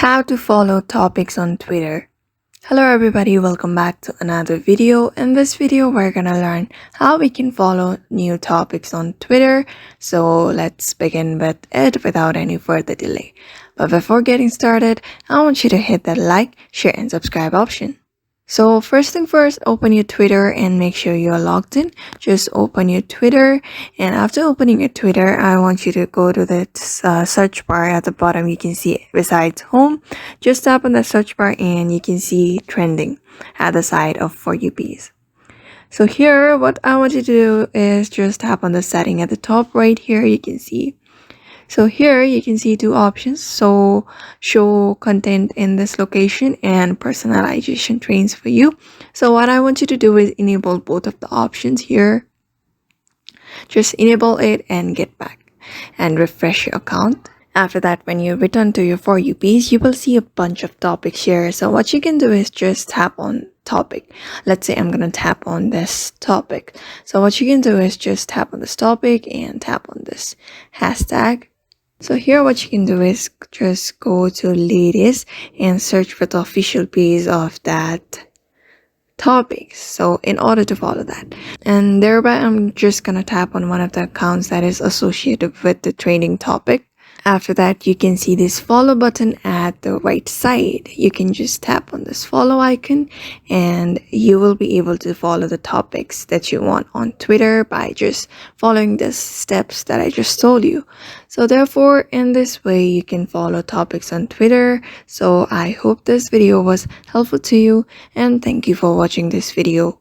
How to follow topics on Twitter. Hello everybody, welcome back to another video. In this video, we're gonna learn how we can follow new topics on Twitter. So let's begin with it without any further delay. But before getting started, I want you to hit that like, share and subscribe option. So first thing first, open your Twitter and make sure you're logged in. Just open your Twitter, and after opening your Twitter, I want you to go to the search bar at the bottom. You can see besides home, just tap on the search bar and you can see trending at the side of For You Page. So here, what I want you to do is just tap on the setting at the top right here. You can see. So here you can see two options. So show content in this location and personalization trains for you. So what I want you to do is enable both of the options here. Just enable it and get back and refresh your account. After that, when you return to your For You page, you will see a bunch of topics here. So what you can do is just tap on topic. Let's say I'm gonna tap on this topic. So what you can do is just tap on this topic and tap on this hashtag. So here what you can do is just go to latest and search for the official page of that topic. So in order to follow that, and thereby I'm just gonna tap on one of the accounts that is associated with the trending topic. After that, you can see this follow button at the right side. You can just tap on this follow icon and you will be able to follow the topics that you want on Twitter by just following the steps that I just told you. So therefore, in this way, you can follow topics on Twitter. So I hope this video was helpful to you and thank you for watching this video.